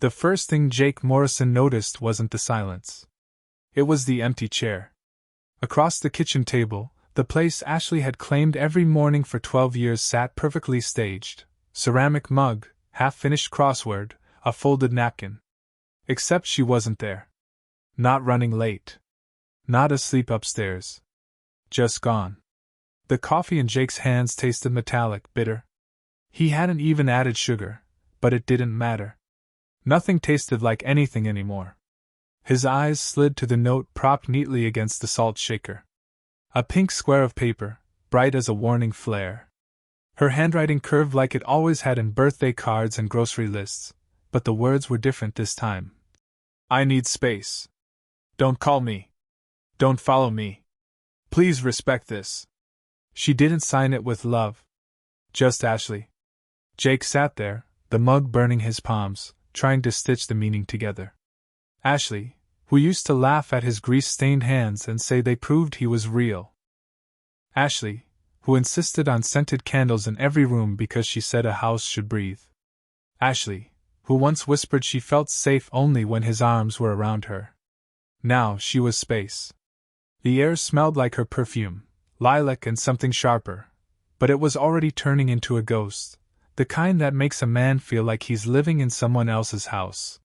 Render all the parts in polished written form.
The first thing Jake Morrison noticed wasn't the silence. It was the empty chair. Across the kitchen table, the place Ashley had claimed every morning for 12 years sat perfectly staged. Ceramic mug, half-finished crossword, a folded napkin. Except she wasn't there. Not running late. Not asleep upstairs. Just gone. The coffee in Jake's hands tasted metallic, bitter. He hadn't even added sugar, but it didn't matter. Nothing tasted like anything anymore. His eyes slid to the note propped neatly against the salt shaker. A pink square of paper, bright as a warning flare. Her handwriting curved like it always had in birthday cards and grocery lists, but the words were different this time. I need space. Don't call me. Don't follow me. Please respect this. She didn't sign it with love. Just Ashley. Jake sat there, the mug burning his palms, trying to stitch the meaning together. Ashley, who used to laugh at his grease-stained hands and say they proved he was real. Ashley, who insisted on scented candles in every room because she said a house should breathe. Ashley, who once whispered she felt safe only when his arms were around her. Now she was space. The air smelled like her perfume, lilac and something sharper, but it was already turning into a ghost, the kind that makes a man feel like he's living in someone else's house.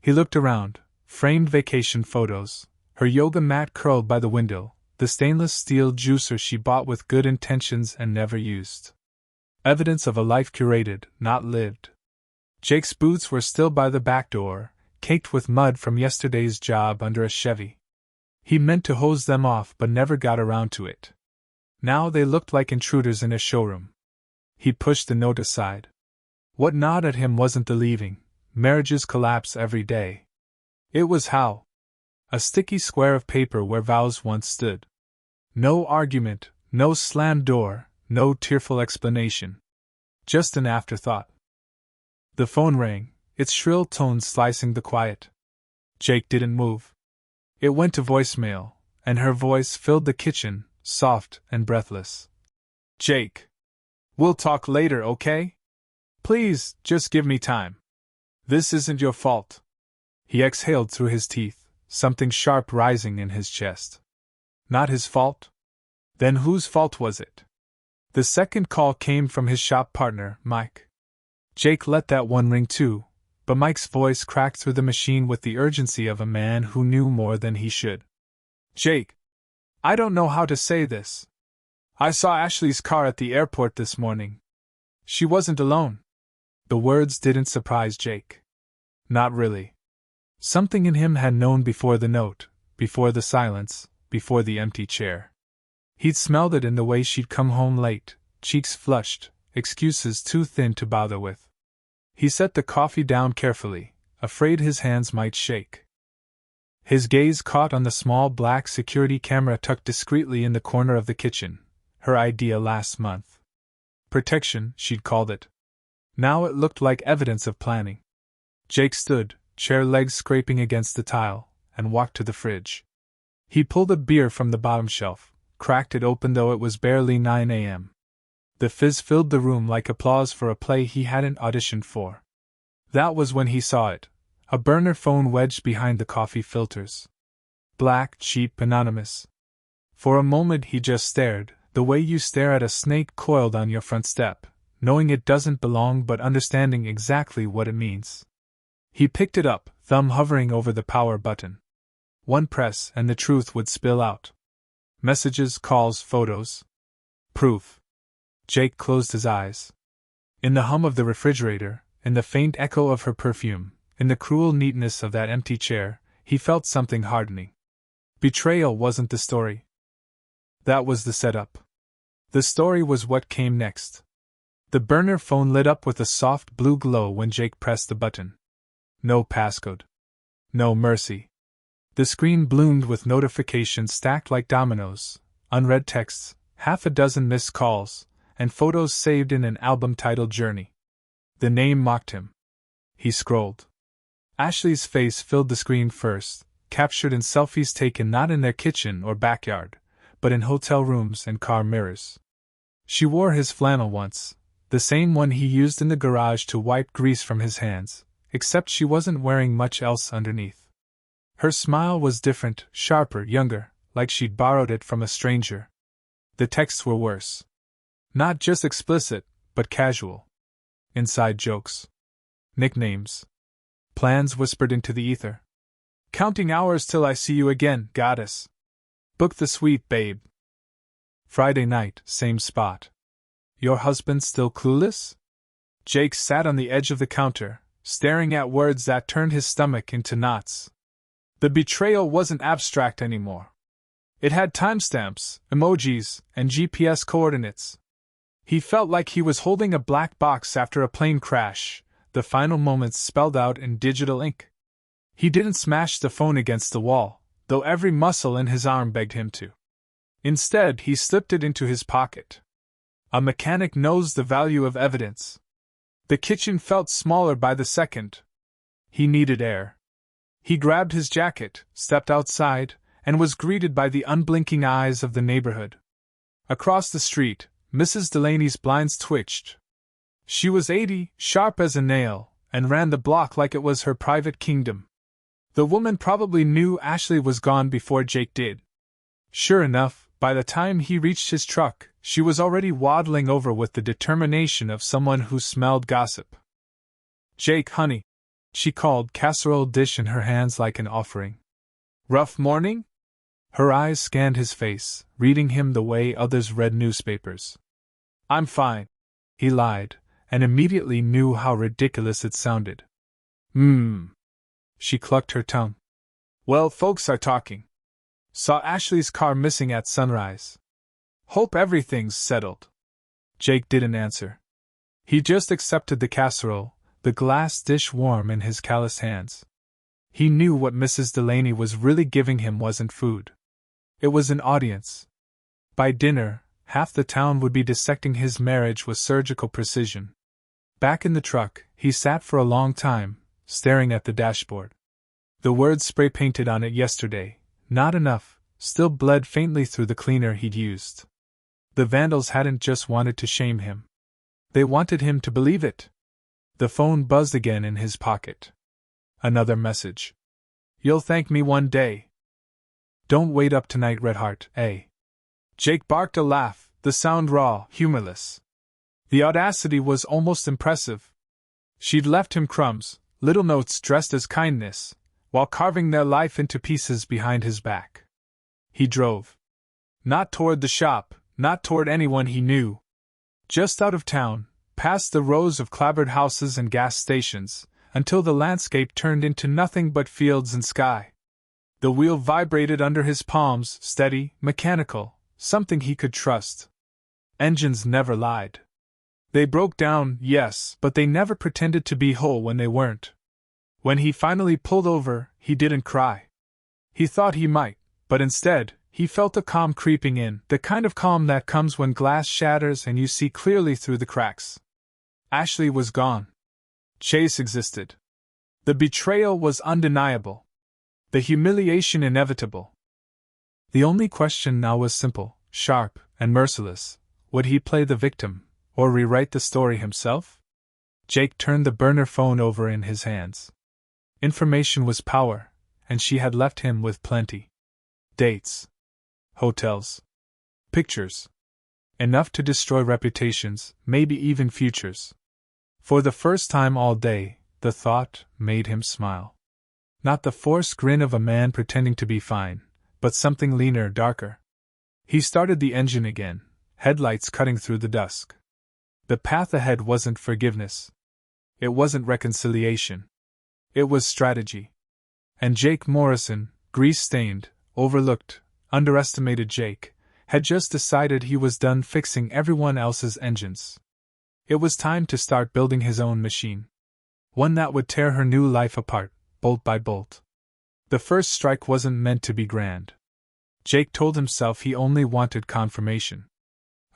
He looked around, framed vacation photos, her yoga mat curled by the window, the stainless steel juicer she bought with good intentions and never used. Evidence of a life curated, not lived. Jake's boots were still by the back door, caked with mud from yesterday's job under a Chevy. He meant to hose them off but never got around to it. Now they looked like intruders in a showroom. He pushed the note aside. What gnawed at him wasn't the leaving. Marriages collapse every day. It was how. A sticky square of paper where vows once stood. No argument, no slammed door, no tearful explanation. Just an afterthought. The phone rang, its shrill tones slicing the quiet. Jake didn't move. It went to voicemail, and her voice filled the kitchen, soft and breathless. Jake. We'll talk later, okay? Please, just give me time. This isn't your fault. He exhaled through his teeth, something sharp rising in his chest. Not his fault? Then whose fault was it? The second call came from his shop partner, Mike. Jake let that one ring too, but Mike's voice cracked through the machine with the urgency of a man who knew more than he should. Jake, I don't know how to say this. I saw Ashley's car at the airport this morning. She wasn't alone. The words didn't surprise Jake. Not really. Something in him had known before the note, before the silence, before the empty chair. He'd smelled it in the way she'd come home late, cheeks flushed, excuses too thin to bother with. He set the coffee down carefully, afraid his hands might shake. His gaze caught on the small black security camera tucked discreetly in the corner of the kitchen, her idea last month. Protection, she'd called it. Now it looked like evidence of planning. Jake stood, chair legs scraping against the tile, and walked to the fridge. He pulled a beer from the bottom shelf, cracked it open though it was barely 9 a.m. The fizz filled the room like applause for a play he hadn't auditioned for. That was when he saw it, a burner phone wedged behind the coffee filters. Black, cheap, anonymous. For a moment he just stared, the way you stare at a snake coiled on your front step, knowing it doesn't belong but understanding exactly what it means. He picked it up, thumb hovering over the power button. One press and the truth would spill out. Messages, calls, photos. Proof. Jake closed his eyes. In the hum of the refrigerator, in the faint echo of her perfume, in the cruel neatness of that empty chair, he felt something hardening. Betrayal wasn't the story. That was the setup. The story was what came next. The burner phone lit up with a soft blue glow when Jake pressed the button. No passcode. No mercy. The screen bloomed with notifications stacked like dominoes, unread texts, half a dozen missed calls, and photos saved in an album titled Journey. The name mocked him. He scrolled. Ashley's face filled the screen first, captured in selfies taken not in their kitchen or backyard, but in hotel rooms and car mirrors. She wore his flannel once, the same one he used in the garage to wipe grease from his hands, except she wasn't wearing much else underneath. Her smile was different, sharper, younger, like she'd borrowed it from a stranger. The texts were worse. Not just explicit, but casual. Inside jokes. Nicknames. Plans whispered into the ether. Counting hours till I see you again, goddess. Book the suite, babe. Friday night, same spot. Your husband still clueless? Jake sat on the edge of the counter, staring at words that turned his stomach into knots. The betrayal wasn't abstract anymore. It had timestamps, emojis, and GPS coordinates. He felt like he was holding a black box after a plane crash, the final moments spelled out in digital ink. He didn't smash the phone against the wall, though every muscle in his arm begged him to. Instead, he slipped it into his pocket. A mechanic knows the value of evidence. The kitchen felt smaller by the second. He needed air. He grabbed his jacket, stepped outside, and was greeted by the unblinking eyes of the neighborhood. Across the street, Mrs. Delaney's blinds twitched. She was 80, sharp as a nail, and ran the block like it was her private kingdom. The woman probably knew Ashley was gone before Jake did. Sure enough, by the time he reached his truck, she was already waddling over with the determination of someone who smelled gossip. Jake, honey, she called, casserole dish in her hands like an offering. Rough morning? Her eyes scanned his face, reading him the way others read newspapers. I'm fine, he lied, and immediately knew how ridiculous it sounded. She clucked her tongue. Well, folks are talking. Saw Ashley's car missing at sunrise. Hope everything's settled. Jake didn't answer. He just accepted the casserole, the glass dish warm in his calloused hands. He knew what Mrs. Delaney was really giving him wasn't food. It was an audience. By dinner, half the town would be dissecting his marriage with surgical precision. Back in the truck, he sat for a long time, staring at the dashboard. The words spray-painted on it yesterday, not enough, still bled faintly through the cleaner he'd used. The vandals hadn't just wanted to shame him. They wanted him to believe it. The phone buzzed again in his pocket. Another message. You'll thank me one day. Don't wait up tonight, Redheart, eh? Jake barked a laugh, the sound raw, humorless. The audacity was almost impressive. She'd left him crumbs, little notes dressed as kindness, while carving their life into pieces behind his back. He drove. Not toward the shop, not toward anyone he knew. Just out of town, past the rows of clapboard houses and gas stations, until the landscape turned into nothing but fields and sky. The wheel vibrated under his palms, steady, mechanical, something he could trust. Engines never lied. They broke down, yes, but they never pretended to be whole when they weren't. When he finally pulled over, he didn't cry. He thought he might, but instead, he felt a calm creeping in, the kind of calm that comes when glass shatters and you see clearly through the cracks. Ashley was gone. Chase existed. The betrayal was undeniable. The humiliation inevitable. The only question now was simple, sharp, and merciless. Would he play the victim, or rewrite the story himself? Jake turned the burner phone over in his hands. Information was power, and she had left him with plenty. Dates. Hotels. Pictures. Enough to destroy reputations, maybe even futures. For the first time all day, the thought made him smile. Not the forced grin of a man pretending to be fine, but something leaner, darker. He started the engine again, headlights cutting through the dusk. The path ahead wasn't forgiveness. It wasn't reconciliation. It was strategy. And Jake Morrison, grease-stained, overlooked, underestimated Jake, had just decided he was done fixing everyone else's engines. It was time to start building his own machine. One that would tear her new life apart, bolt by bolt. The first strike wasn't meant to be grand. Jake told himself he only wanted confirmation.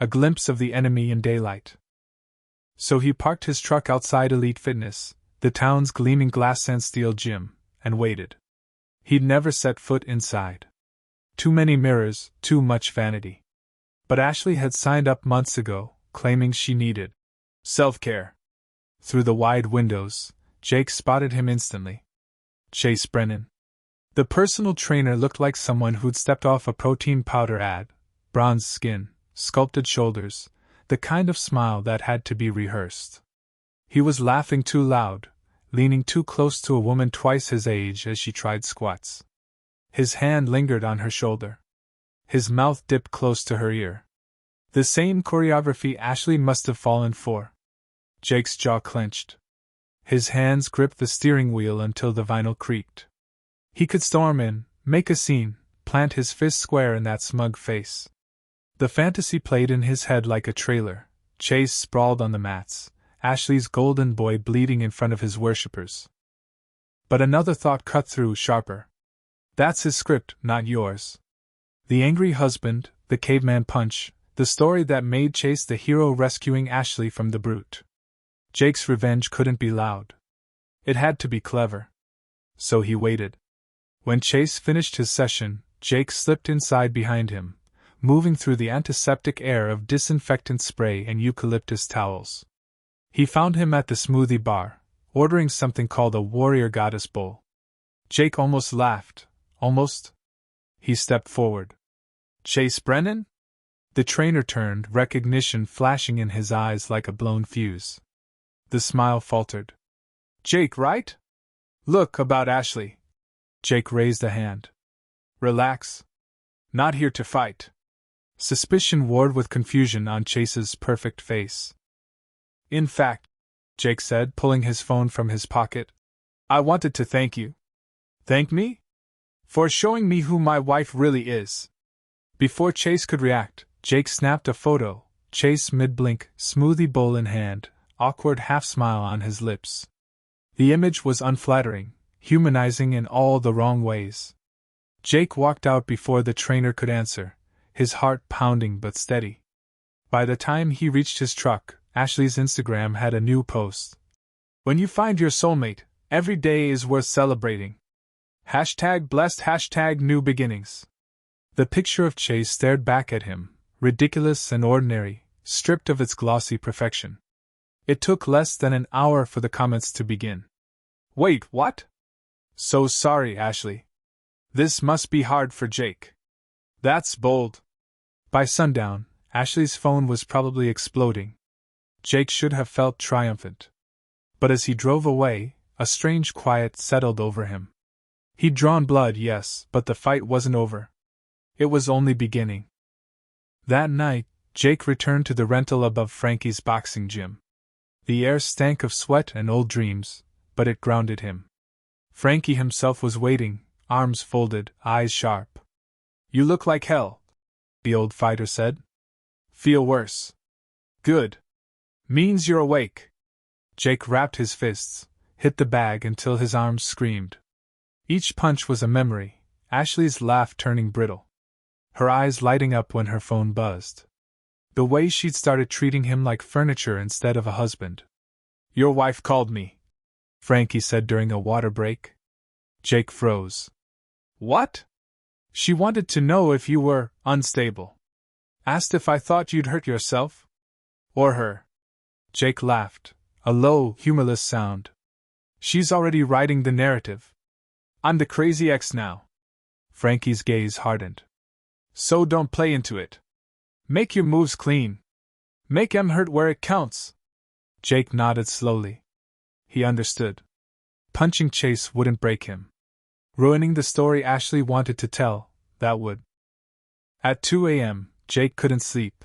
A glimpse of the enemy in daylight. So he parked his truck outside Elite Fitness, the town's gleaming glass and steel gym, and waited. He'd never set foot inside. Too many mirrors, too much vanity. But Ashley had signed up months ago, claiming she needed self-care. Through the wide windows, Jake spotted him instantly. Chase Brennan. The personal trainer looked like someone who'd stepped off a protein powder ad. Bronze skin, sculpted shoulders, the kind of smile that had to be rehearsed. He was laughing too loud, leaning too close to a woman twice his age as she tried squats. His hand lingered on her shoulder. His mouth dipped close to her ear. The same choreography Ashley must have fallen for. Jake's jaw clenched. His hands gripped the steering wheel until the vinyl creaked. He could storm in, make a scene, plant his fist square in that smug face. The fantasy played in his head like a trailer. Chase sprawled on the mats, Ashley's golden boy bleeding in front of his worshippers. But another thought cut through sharper. That's his script, not yours. The angry husband, the caveman punch, the story that made Chase the hero rescuing Ashley from the brute. Jake's revenge couldn't be loud. It had to be clever. So he waited. When Chase finished his session, Jake slipped inside behind him, moving through the antiseptic air of disinfectant spray and eucalyptus towels. He found him at the smoothie bar, ordering something called a warrior goddess bowl. Jake almost laughed. Almost. He stepped forward. Chase Brennan? The trainer turned, recognition flashing in his eyes like a blown fuse. The smile faltered. Jake, right? Look, about Ashley. Jake raised a hand. Relax. Not here to fight. Suspicion warred with confusion on Chase's perfect face. In fact, Jake said, pulling his phone from his pocket, I wanted to thank you. Thank me? For showing me who my wife really is. Before Chase could react, Jake snapped a photo, Chase mid-blink, smoothie bowl in hand, awkward half-smile on his lips. The image was unflattering, humanizing in all the wrong ways. Jake walked out before the trainer could answer, his heart pounding but steady. By the time he reached his truck, Ashley's Instagram had a new post. When you find your soulmate, every day is worth celebrating. #blessed #new beginnings. The picture of Chase stared back at him, ridiculous and ordinary, stripped of its glossy perfection. It took less than an hour for the comments to begin. Wait, what? So sorry, Ashley. This must be hard for Jake. That's bold. By sundown, Ashley's phone was probably exploding. Jake should have felt triumphant. But as he drove away, a strange quiet settled over him. He'd drawn blood, yes, but the fight wasn't over. It was only beginning. That night, Jake returned to the rental above Frankie's boxing gym. The air stank of sweat and old dreams, but it grounded him. Frankie himself was waiting, arms folded, eyes sharp. You look like hell, the old fighter said. Feel worse. Good. Means you're awake. Jake wrapped his fists, hit the bag until his arms screamed. Each punch was a memory, Ashley's laugh turning brittle. Her eyes lighting up when her phone buzzed. The way she'd started treating him like furniture instead of a husband. Your wife called me, Frankie said during a water break. Jake froze. What? She wanted to know if you were unstable. Asked if I thought you'd hurt yourself? Or her. Jake laughed, a low, humorless sound. She's already writing the narrative. I'm the crazy ex now. Frankie's gaze hardened. So don't play into it. Make your moves clean. Make 'em hurt where it counts. Jake nodded slowly. He understood. Punching Chase wouldn't break him. Ruining the story Ashley wanted to tell, that would. At 2 a.m., Jake couldn't sleep.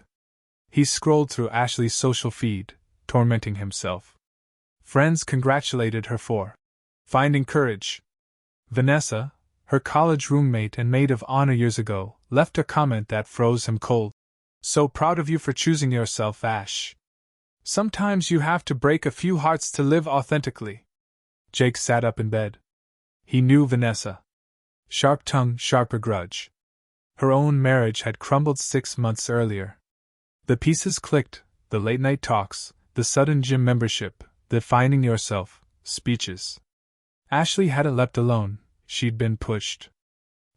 He scrolled through Ashley's social feed, tormenting himself. Friends congratulated her for finding courage. Vanessa, her college roommate and maid of honor years ago, left a comment that froze him cold. So proud of you for choosing yourself, Ash. Sometimes you have to break a few hearts to live authentically. Jake sat up in bed. He knew Vanessa. Sharp tongue, sharper grudge. Her own marriage had crumbled 6 months earlier. The pieces clicked, the late-night talks, the sudden gym membership, the finding yourself speeches. Ashley hadn't leapt alone, she'd been pushed.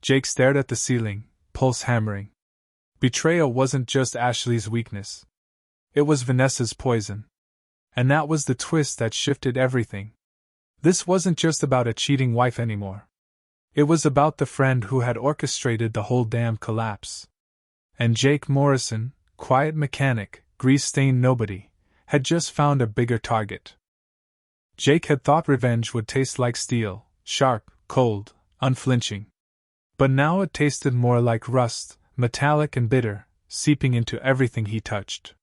Jake stared at the ceiling, pulse hammering. Betrayal wasn't just Ashley's weakness. It was Vanessa's poison. And that was the twist that shifted everything. This wasn't just about a cheating wife anymore. It was about the friend who had orchestrated the whole damn collapse. And Jake Morrison, quiet mechanic, grease-stained nobody, had just found a bigger target. Jake had thought revenge would taste like steel, sharp, cold, unflinching. But now it tasted more like rust, metallic and bitter, seeping into everything he touched.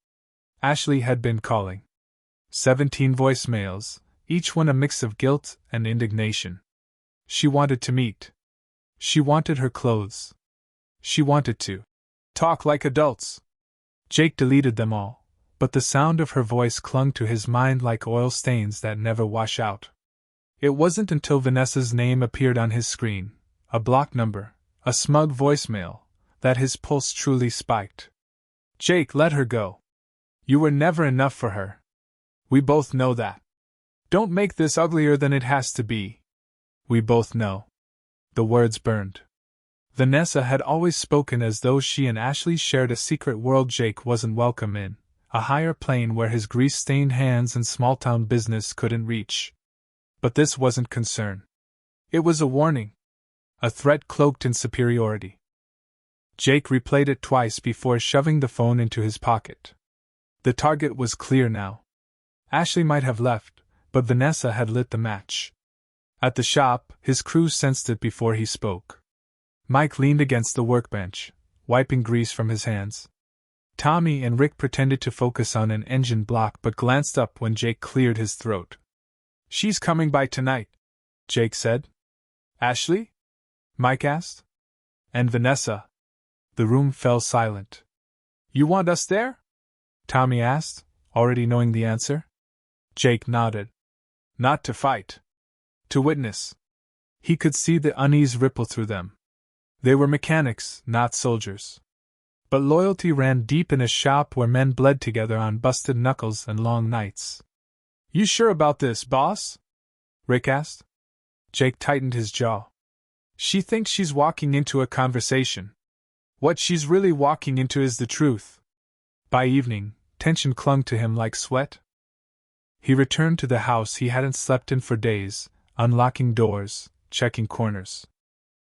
Ashley had been calling. 17 voicemails, each one a mix of guilt and indignation. She wanted to meet. She wanted her clothes. She wanted to talk like adults. Jake deleted them all, but the sound of her voice clung to his mind like oil stains that never wash out. It wasn't until Vanessa's name appeared on his screen, a block number, a smug voicemail, that his pulse truly spiked. Jake, let her go. You were never enough for her. We both know that. Don't make this uglier than it has to be. We both know. The words burned. Vanessa had always spoken as though she and Ashley shared a secret world Jake wasn't welcome in, a higher plane where his grease-stained hands and small-town business couldn't reach. But this wasn't concern. It was a warning. A threat cloaked in superiority. Jake replayed it twice before shoving the phone into his pocket. The target was clear now. Ashley might have left, but Vanessa had lit the match. At the shop, his crew sensed it before he spoke. Mike leaned against the workbench, wiping grease from his hands. Tommy and Rick pretended to focus on an engine block but glanced up when Jake cleared his throat. She's coming by tonight, Jake said. Ashley? Mike asked. And Vanessa. The room fell silent. You want us there? Tommy asked, already knowing the answer. Jake nodded. Not to fight. To witness. He could see the unease ripple through them. They were mechanics, not soldiers. But loyalty ran deep in a shop where men bled together on busted knuckles and long nights. You sure about this, boss? Rick asked. Jake tightened his jaw. She thinks she's walking into a conversation. What she's really walking into is the truth. By evening, tension clung to him like sweat. He returned to the house he hadn't slept in for days, unlocking doors, checking corners.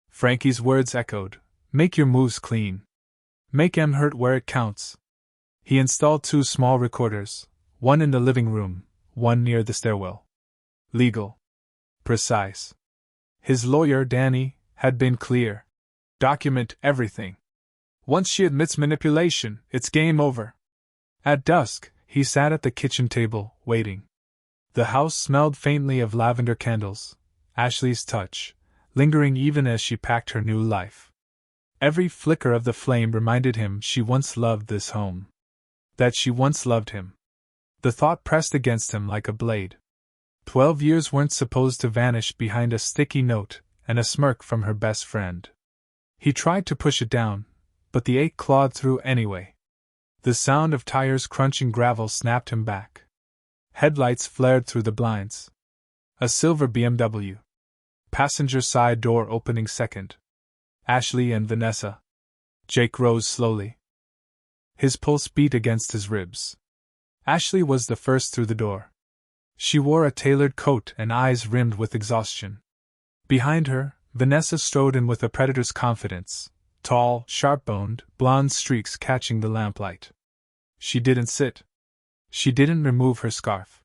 Frankie's words echoed, make your moves clean. Make 'em hurt where it counts. He installed 2 small recorders, one in the living room, one near the stairwell. Legal. Precise. His lawyer, Danny, had been clear. Document everything. Once she admits manipulation, it's game over. At dusk, he sat at the kitchen table, waiting. The house smelled faintly of lavender candles, Ashley's touch, lingering even as she packed her new life. Every flicker of the flame reminded him she once loved this home. That she once loved him. The thought pressed against him like a blade. 12 years weren't supposed to vanish behind a sticky note and a smirk from her best friend. He tried to push it down, but the ache clawed through anyway. The sound of tires crunching gravel snapped him back. Headlights flared through the blinds. A silver BMW. Passenger side door opening second. Ashley and Vanessa. Jake rose slowly. His pulse beat against his ribs. Ashley was the first through the door. She wore a tailored coat and eyes rimmed with exhaustion. Behind her, Vanessa strode in with a predator's confidence, tall, sharp-boned, blonde streaks catching the lamplight. She didn't sit. She didn't remove her scarf.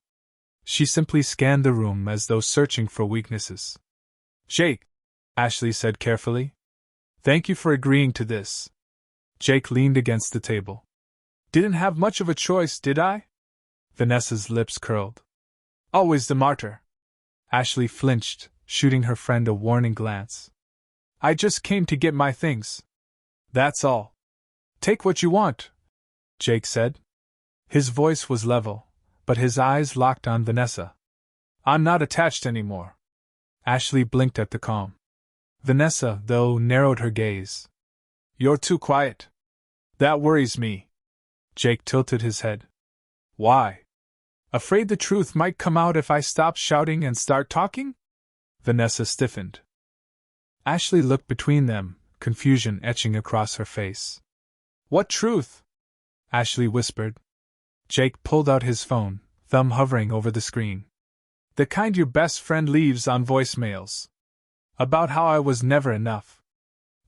She simply scanned the room as though searching for weaknesses. Jake, Ashley said carefully. Thank you for agreeing to this. Jake leaned against the table. Didn't have much of a choice, did I? Vanessa's lips curled. Always the martyr. Ashley flinched, shooting her friend a warning glance. I just came to get my things. That's all. Take what you want, Jake said. His voice was level, but his eyes locked on Vanessa. I'm not attached anymore. Ashley blinked at the calm. Vanessa, though, narrowed her gaze. You're too quiet. That worries me. Jake tilted his head. Why? Afraid the truth might come out if I stop shouting and start talking? Vanessa stiffened. Ashley looked between them, confusion etching across her face. What truth? Ashley whispered. Jake pulled out his phone, thumb hovering over the screen. The kind your best friend leaves on voicemails. About how I was never enough.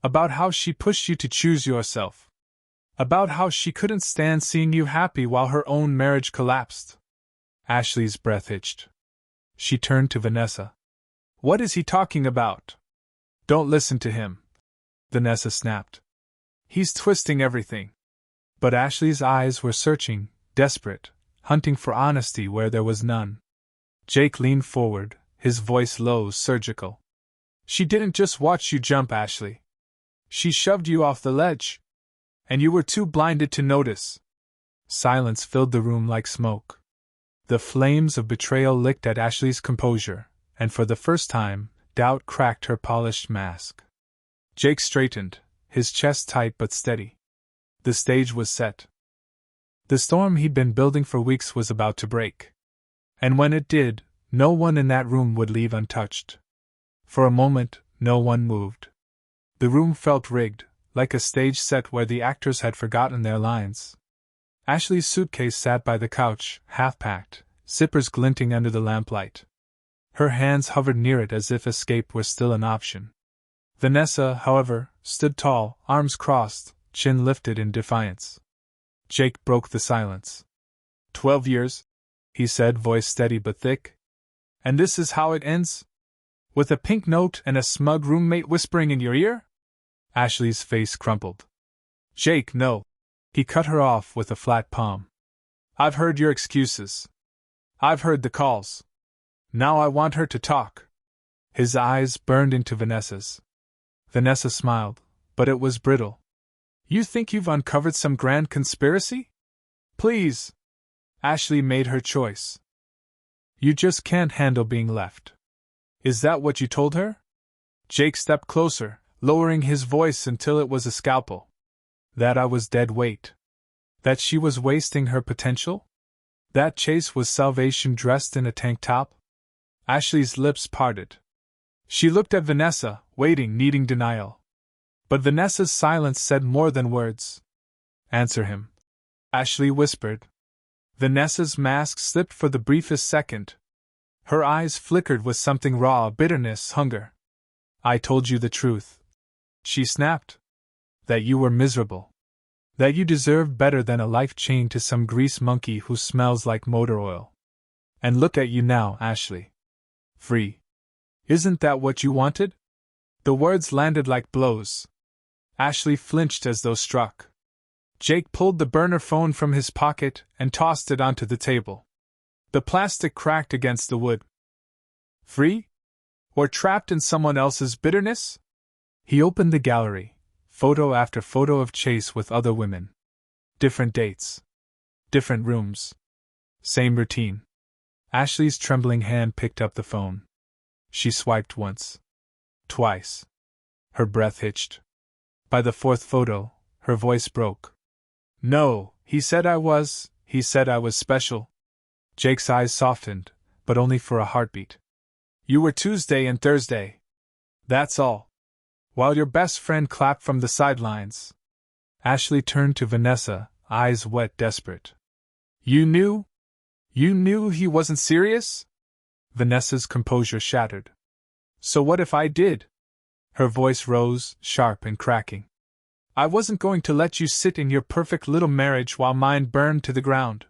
About how she pushed you to choose yourself. About how she couldn't stand seeing you happy while her own marriage collapsed. Ashley's breath hitched. She turned to Vanessa. What is he talking about? Don't listen to him, Vanessa snapped. He's twisting everything. But Ashley's eyes were searching, desperate, hunting for honesty where there was none. Jake leaned forward, his voice low, surgical. She didn't just watch you jump, Ashley. She shoved you off the ledge. And you were too blinded to notice. Silence filled the room like smoke. The flames of betrayal licked at Ashley's composure, and for the first time, doubt cracked her polished mask. Jake straightened, his chest tight but steady. The stage was set. The storm he'd been building for weeks was about to break. And when it did, no one in that room would leave untouched. For a moment, no one moved. The room felt rigged, like a stage set where the actors had forgotten their lines. Ashley's suitcase sat by the couch, half-packed, zippers glinting under the lamplight. Her hands hovered near it as if escape were still an option. Vanessa, however, stood tall, arms crossed, chin lifted in defiance. Jake broke the silence. 12 years, he said, voice steady but thick. And this is how it ends? With a pink note and a smug roommate whispering in your ear? Ashley's face crumpled. Jake, no. He cut her off with a flat palm. I've heard your excuses. I've heard the calls. Now I want her to talk. His eyes burned into Vanessa's. Vanessa smiled, but it was brittle. You think you've uncovered some grand conspiracy? Please. Ashley made her choice. You just can't handle being left. Is that what you told her? Jake stepped closer, lowering his voice until it was a scalpel. That I was dead weight. That she was wasting her potential? That Chase was salvation dressed in a tank top? Ashley's lips parted. She looked at Vanessa, waiting, needing denial. But Vanessa's silence said more than words. Answer him, Ashley whispered. Vanessa's mask slipped for the briefest second. Her eyes flickered with something raw, bitterness, hunger. I told you the truth, she snapped. That you were miserable. That you deserved better than a life chained to some grease monkey who smells like motor oil. And look at you now, Ashley. Free. Isn't that what you wanted? The words landed like blows. Ashley flinched as though struck. Jake pulled the burner phone from his pocket and tossed it onto the table. The plastic cracked against the wood. Free? Or trapped in someone else's bitterness? He opened the gallery, photo after photo of Chase with other women. Different dates. Different rooms. Same routine. Ashley's trembling hand picked up the phone. She swiped once. Twice. Her breath hitched. By the fourth photo, her voice broke. No, he said I was special. Jake's eyes softened, but only for a heartbeat. You were Tuesday and Thursday. That's all. While your best friend clapped from the sidelines. Ashley turned to Vanessa, eyes wet, desperate. You knew? You knew he wasn't serious? Vanessa's composure shattered. So what if I did? Her voice rose, sharp and cracking. I wasn't going to let you sit in your perfect little marriage while mine burned to the ground.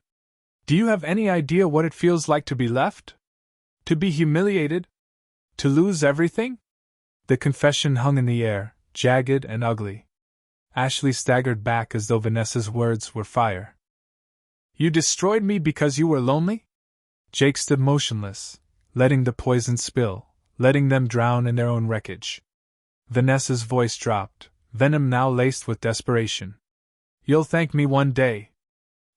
Do you have any idea what it feels like to be left? To be humiliated? To lose everything? The confession hung in the air, jagged and ugly. Ashley staggered back as though Vanessa's words were fire. You destroyed me because you were lonely? Jake stood motionless, letting the poison spill, letting them drown in their own wreckage. Vanessa's voice dropped, venom now laced with desperation. You'll thank me one day.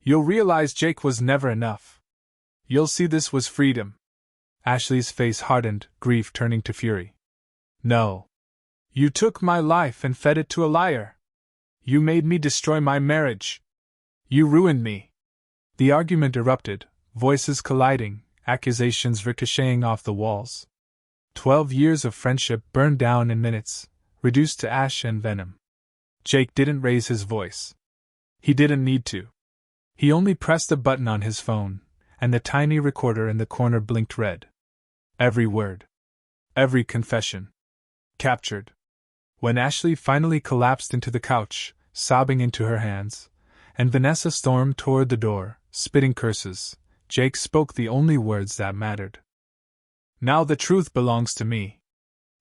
You'll realize Jake was never enough. You'll see this was freedom. Ashley's face hardened, grief turning to fury. No. You took my life and fed it to a liar. You made me destroy my marriage. You ruined me. The argument erupted, voices colliding, accusations ricocheting off the walls. 12 years of friendship burned down in minutes, reduced to ash and venom. Jake didn't raise his voice. He didn't need to. He only pressed a button on his phone, and the tiny recorder in the corner blinked red. Every word. Every confession. Captured. When Ashley finally collapsed into the couch, sobbing into her hands, and Vanessa stormed toward the door, spitting curses, Jake spoke the only words that mattered. "Now the truth belongs to me."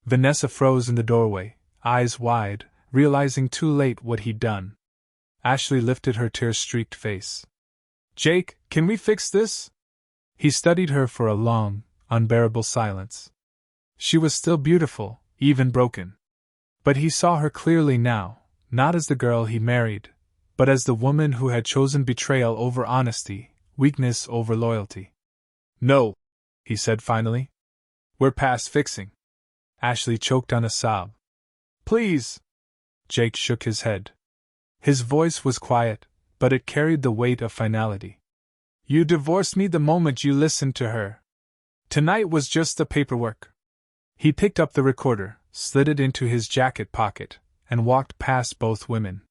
Vanessa froze in the doorway, eyes wide, realizing too late what he'd done. Ashley lifted her tear-streaked face. "Jake, can we fix this?" He studied her for a long, unbearable silence. She was still beautiful, even broken. But he saw her clearly now, not as the girl he married, but as the woman who had chosen betrayal over honesty, weakness over loyalty. "No," he said finally. "We're past fixing." Ashley choked on a sob. "Please." Jake shook his head. His voice was quiet, but it carried the weight of finality. "You divorced me the moment you listened to her. Tonight was just the paperwork." He picked up the recorder, slid it into his jacket pocket, and walked past both women.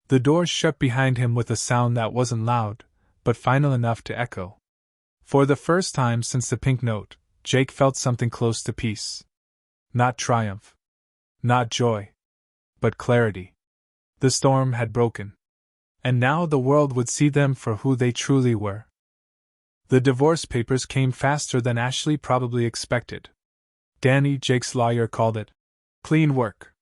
The door shut behind him with a sound that wasn't loud, but final enough to echo. For the first time since the pink note, Jake felt something close to peace. Not triumph. Not joy. But clarity. The storm had broken. And now the world would see them for who they truly were. The divorce papers came faster than Ashley probably expected. Danny, Jake's lawyer, called it clean work.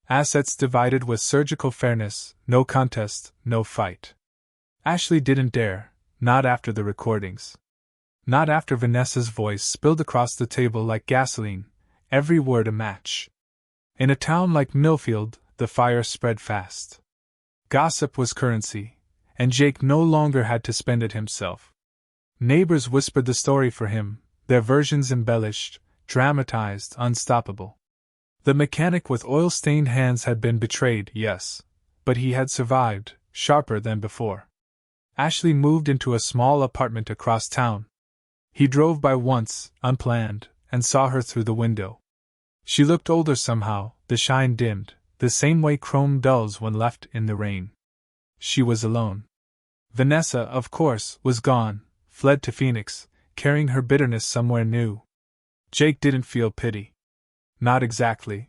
Assets divided with surgical fairness, no contest, no fight. Ashley didn't dare, not after the recordings. Not after Vanessa's voice spilled across the table like gasoline, every word a match. In a town like Millfield, the fire spread fast. Gossip was currency, and Jake no longer had to spend it himself. Neighbors whispered the story for him, their versions embellished, dramatized, unstoppable. The mechanic with oil-stained hands had been betrayed, yes, but he had survived, sharper than before. Ashley moved into a small apartment across town. He drove by once, unplanned, and saw her through the window. She looked older somehow, the shine dimmed, the same way chrome dulls when left in the rain. She was alone. Vanessa, of course, was gone, fled to Phoenix, carrying her bitterness somewhere new. Jake didn't feel pity. Not exactly.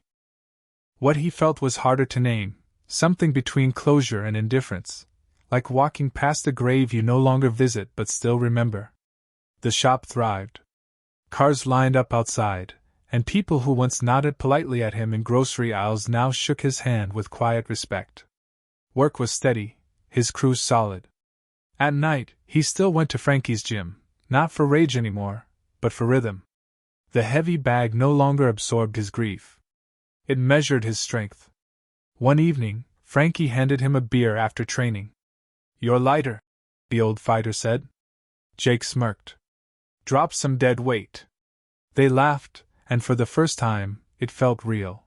What he felt was harder to name, something between closure and indifference, like walking past a grave you no longer visit but still remember. The shop thrived. Cars lined up outside, and people who once nodded politely at him in grocery aisles now shook his hand with quiet respect. Work was steady, his crew solid. At night, he still went to Frankie's gym, not for rage anymore, but for rhythm. The heavy bag no longer absorbed his grief. It measured his strength. One evening, Frankie handed him a beer after training. "You're lighter," the old fighter said. Jake smirked. "Drop some dead weight." They laughed, and for the first time, it felt real.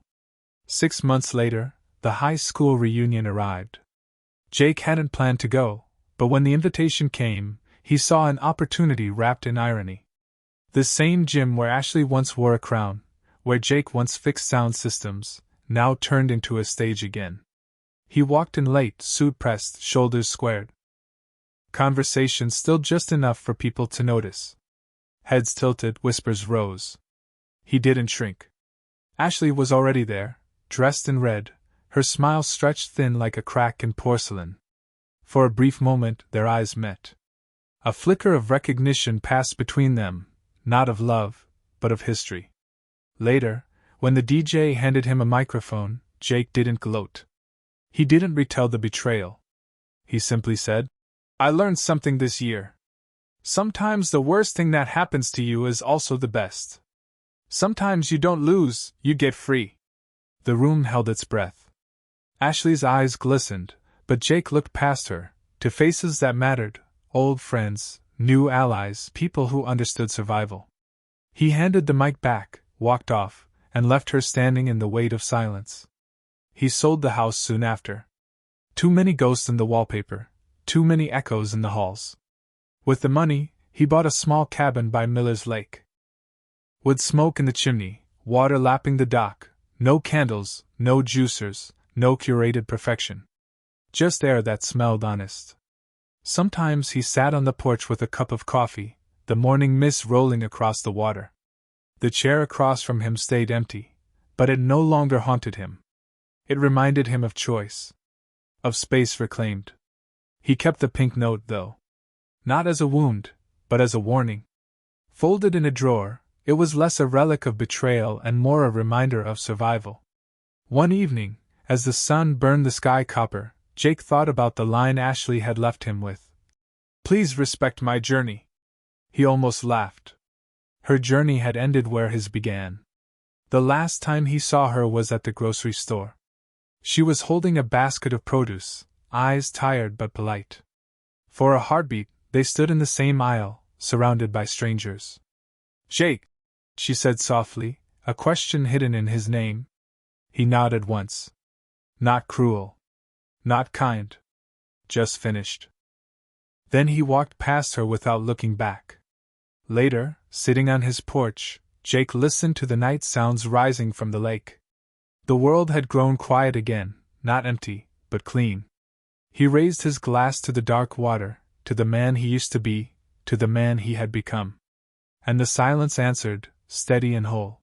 6 months later, the high school reunion arrived. Jake hadn't planned to go, but when the invitation came, he saw an opportunity wrapped in irony. The same gym where Ashley once wore a crown, where Jake once fixed sound systems, now turned into a stage again. He walked in late, suit pressed, shoulders squared. Conversation still just enough for people to notice. Heads tilted, whispers rose. He didn't shrink. Ashley was already there, dressed in red, her smile stretched thin like a crack in porcelain. For a brief moment, their eyes met. A flicker of recognition passed between them, not of love, but of history. Later, when the DJ handed him a microphone, Jake didn't gloat. He didn't retell the betrayal. He simply said, "I learned something this year. Sometimes the worst thing that happens to you is also the best. Sometimes you don't lose, you get free." The room held its breath. Ashley's eyes glistened, but Jake looked past her, to faces that mattered, old friends, new allies, people who understood survival. He handed the mic back, walked off, and left her standing in the weight of silence. He sold the house soon after. Too many ghosts in the wallpaper, too many echoes in the halls. With the money, he bought a small cabin by Miller's Lake. Wood smoke in the chimney, water lapping the dock, no candles, no juicers, no curated perfection. Just air that smelled honest. Sometimes he sat on the porch with a cup of coffee, the morning mist rolling across the water. The chair across from him stayed empty, but it no longer haunted him. It reminded him of choice, of space reclaimed. He kept the pink note, though. Not as a wound, but as a warning. Folded in a drawer, it was less a relic of betrayal and more a reminder of survival. One evening, as the sun burned the sky copper, Jake thought about the line Ashley had left him with. "Please respect my journey." He almost laughed. Her journey had ended where his began. The last time he saw her was at the grocery store. She was holding a basket of produce, eyes tired but polite. For a heartbeat, they stood in the same aisle, surrounded by strangers. "Jake," she said softly, a question hidden in his name. He nodded once. Not cruel. Not kind. Just finished. Then he walked past her without looking back. Later, sitting on his porch, Jake listened to the night sounds rising from the lake. The world had grown quiet again, not empty, but clean. He raised his glass to the dark water, to the man he used to be, to the man he had become. And the silence answered, steady and whole.